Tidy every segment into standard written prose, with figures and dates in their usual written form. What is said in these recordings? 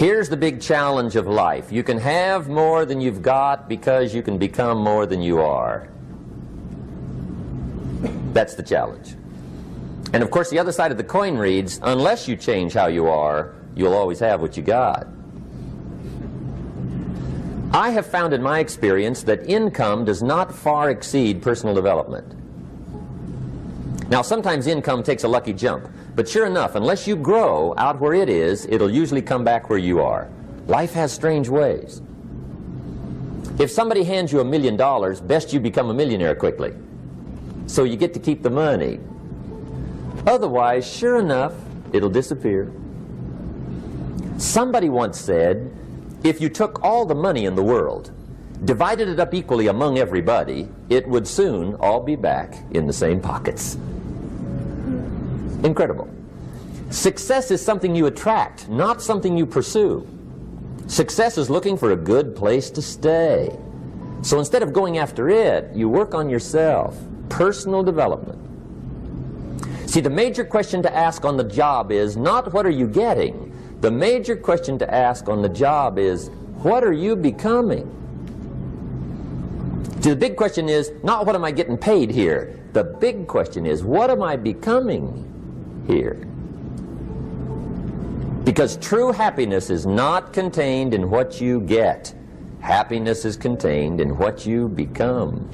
Here's the big challenge of life. You can have more than you've got because you can become more than you are. That's the challenge. And of course the other side of the coin reads, unless you change how you are, you'll always have what you got. I have found in my experience that income does not far exceed personal development. Now sometimes income takes a lucky jump, but sure enough, unless you grow out where it is, it'll usually come back where you are. Life has strange ways. If somebody hands you $1 million, best you become a millionaire quickly, so you get to keep the money. Otherwise, sure enough, it'll disappear. Somebody once said, if you took all the money in the world, divided it up equally among everybody, it would soon all be back in the same pockets. Incredible. Success is something you attract, not something you pursue. Success is looking for a good place to stay. So instead of going after it, you work on yourself. Personal development. See, the major question to ask on the job is not what are you getting. The major question to ask on the job is what are you becoming? See, the big question is not what am I getting paid here. The big question is what am I becoming here? Because true happiness is not contained in what you get. Happiness is contained in what you become.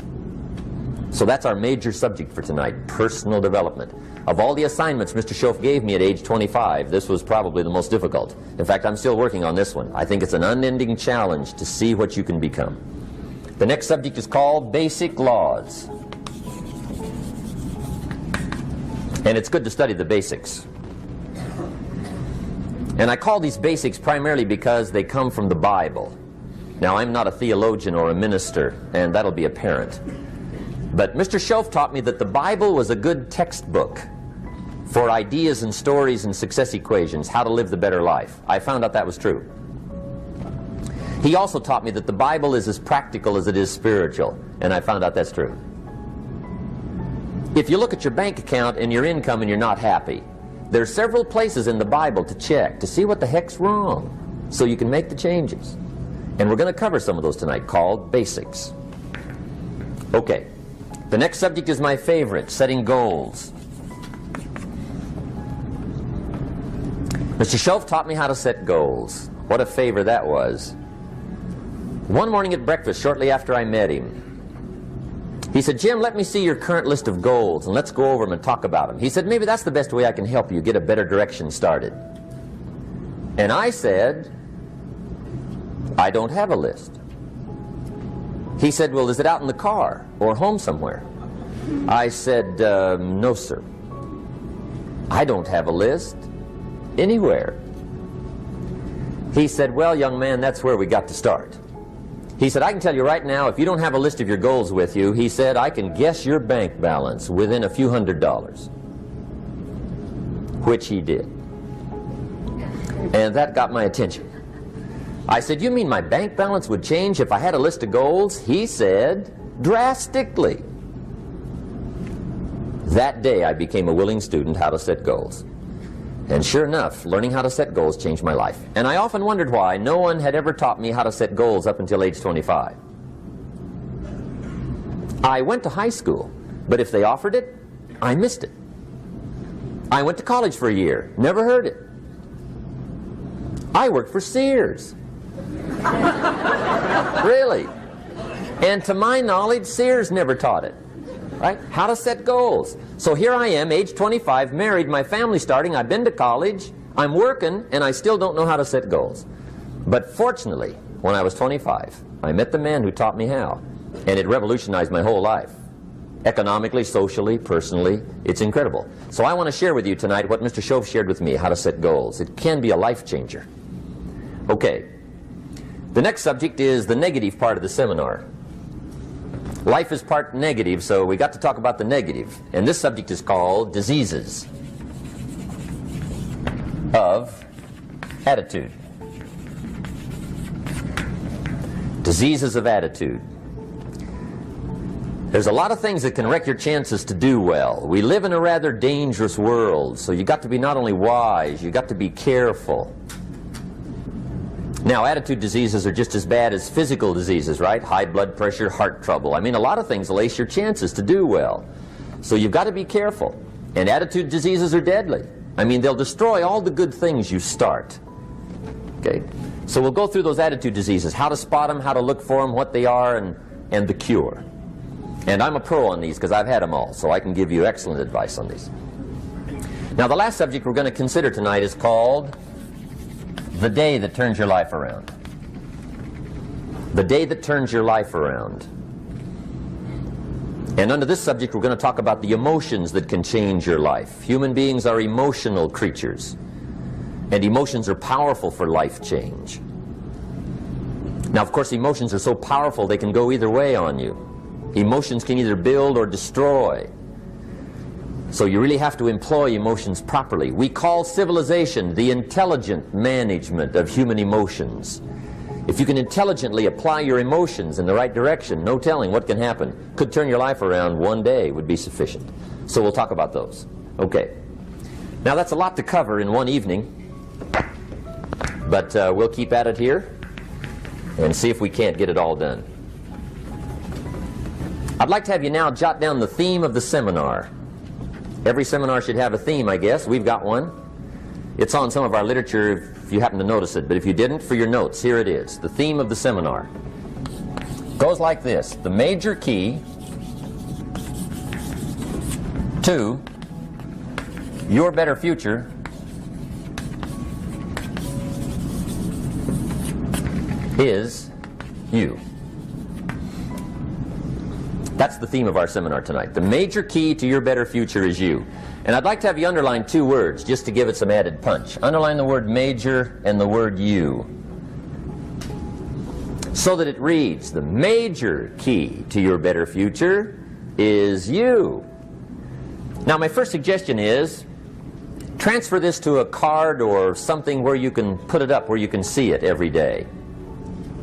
So that's our major subject for tonight, personal development. Of all the assignments Mr. Schoaf gave me at age 25, this was probably the most difficult. In fact, I'm still working on this one. I think it's an unending challenge to see what you can become. The next subject is called basic laws. And it's good to study the basics. And I call these basics primarily because they come from the Bible. Now, I'm not a theologian or a minister, and that'll be apparent. But Mr. Schoaf taught me that the Bible was a good textbook for ideas and stories and success equations, how to live the better life. I found out that was true. He also taught me that the Bible is as practical as it is spiritual, and I found out that's true. If you look at your bank account and your income and you're not happy, there are several places in the Bible to check to see what the heck's wrong so you can make the changes. And we're going to cover some of those tonight, called basics. Okay. The next subject is my favorite, setting goals. Mr. Schoaf taught me how to set goals. What a favor that was. One morning at breakfast, shortly after I met him, he said, Jim, let me see your current list of goals and let's go over them and talk about them. He said, maybe that's the best way I can help you get a better direction started. And I said, I don't have a list. He said, well, is it out in the car or home somewhere? I said, no, sir. I don't have a list anywhere. He said, well, young man, that's where we got to start. He said, I can tell you right now, if you don't have a list of your goals with you, he said, I can guess your bank balance within a few $100s. Which he did. And that got my attention. I said, you mean my bank balance would change if I had a list of goals? He said, drastically. That day I became a willing student how to set goals. And sure enough, learning how to set goals changed my life. And I often wondered why no one had ever taught me how to set goals up until age 25. I went to high school, but if they offered it, I missed it. I went to college for a year, never heard it. I worked for Sears. Really. And to my knowledge, Sears never taught it. Right? How to set goals. So here I am, age 25, married, my family's starting, I've been to college, I'm working, and I still don't know how to set goals. But fortunately, when I was 25, I met the man who taught me how, and it revolutionized my whole life. Economically, socially, personally, it's incredible. So I want to share with you tonight what Mr. Schoaf shared with me, how to set goals. It can be a life changer. Okay. The next subject is the negative part of the seminar. Life is part negative, so we got to talk about the negative. And this subject is called diseases of attitude. Diseases of attitude. There's a lot of things that can wreck your chances to do well. We live in a rather dangerous world, so you got to be not only wise, you got to be careful. Now, attitude diseases are just as bad as physical diseases, right? High blood pressure, heart trouble. I mean, a lot of things will ace your chances to do well. So you've got to be careful. And attitude diseases are deadly. I mean, they'll destroy all the good things you start. Okay? So we'll go through those attitude diseases, how to spot them, how to look for them, what they are, and the cure. And I'm a pro on these because I've had them all, so I can give you excellent advice on these. Now, the last subject we're going to consider tonight is called the day that turns your life around. The day that turns your life around. And under this subject, we're going to talk about the emotions that can change your life. Human beings are emotional creatures, and emotions are powerful for life change. Now, of course, emotions are so powerful they can go either way on you. Emotions can either build or destroy. So you really have to employ emotions properly. We call civilization the intelligent management of human emotions. If you can intelligently apply your emotions in the right direction, no telling what can happen. Could turn your life around one day would be sufficient. So we'll talk about those. Okay. Now that's a lot to cover in one evening, but we'll keep at it here and see if we can't get it all done. I'd like to have you now jot down the theme of the seminar. Every seminar should have a theme, I guess. We've got one. It's on some of our literature if you happen to notice it, but if you didn't, for your notes, here it is. The theme of the seminar goes like this: the major key to your better future is you. That's the theme of our seminar tonight. The major key to your better future is you. And I'd like to have you underline two words just to give it some added punch. Underline the word major and the word you, so that it reads, the major key to your better future is you. Now, my first suggestion is transfer this to a card or something where you can put it up, where you can see it every day.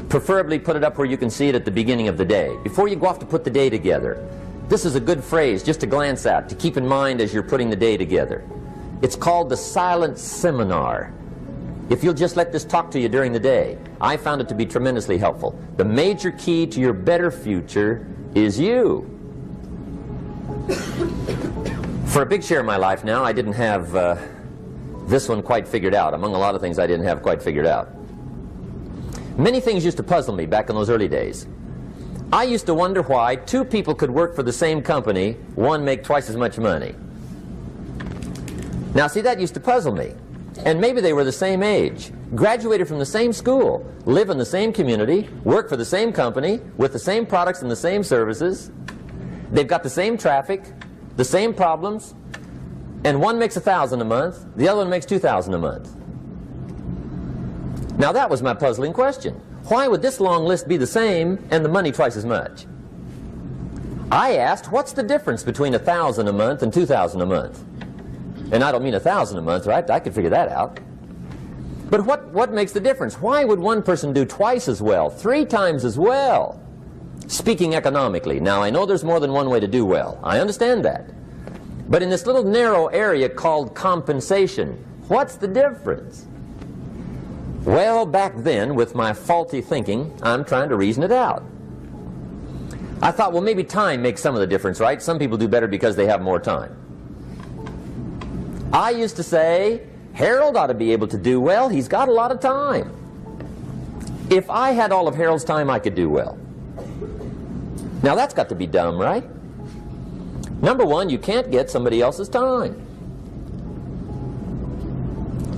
Preferably put it up where you can see it at the beginning of the day, before you go off to put the day together. This is a good phrase just to glance at, to keep in mind as you're putting the day together. It's called the silent seminar. If you'll just let this talk to you during the day, I found it to be tremendously helpful. The major key to your better future is you. For a big share of my life now, I didn't have this one quite figured out. Among a lot of things I didn't have quite figured out. Many things used to puzzle me back in those early days. I used to wonder why two people could work for the same company, one make twice as much money. Now see, that used to puzzle me. And maybe they were the same age, graduated from the same school, live in the same community, work for the same company, with the same products and the same services. They've got the same traffic, the same problems, and one makes $1,000 a month, the other one makes $2,000 a month. Now that was my puzzling question. Why would this long list be the same and the money twice as much? I asked, what's the difference between $1,000 a month and $2,000 a month? And I don't mean $1,000 a month, right? I could figure that out. But what makes the difference? Why would one person do twice as well, 3 times as well? Speaking economically. Now I know there's more than one way to do well. I understand that. But in this little narrow area called compensation, what's the difference? Well, back then, with my faulty thinking, I'm trying to reason it out. I thought, well, maybe time makes some of the difference, right? Some people do better because they have more time. I used to say, Harold ought to be able to do well. He's got a lot of time. If I had all of Harold's time, I could do well. Now, that's got to be dumb, right? Number one, you can't get somebody else's time.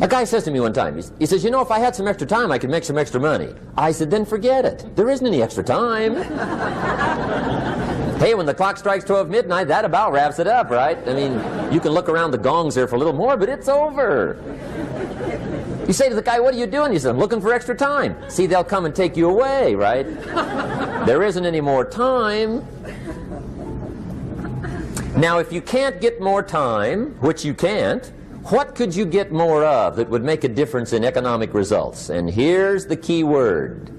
A guy says to me one time, he says, you know, if I had some extra time, I could make some extra money. I said, then forget it. There isn't any extra time. Hey, when the clock strikes 12 midnight, that about wraps it up, right? I mean, you can look around the gongs there for a little more, but it's over. You say to the guy, what are you doing? He says, I'm looking for extra time. See, they'll come and take you away, right? There isn't any more time. Now, if you can't get more time, which you can't, what could you get more of that would make a difference in economic results? And here's the key word.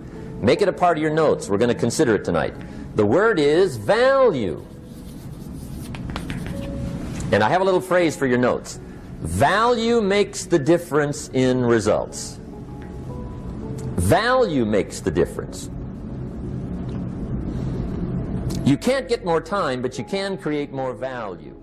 Make it a part of your notes. We're going to consider it tonight. The word is value. And I have a little phrase for your notes. Value makes the difference in results. Value makes the difference. You can't get more time, but you can create more value.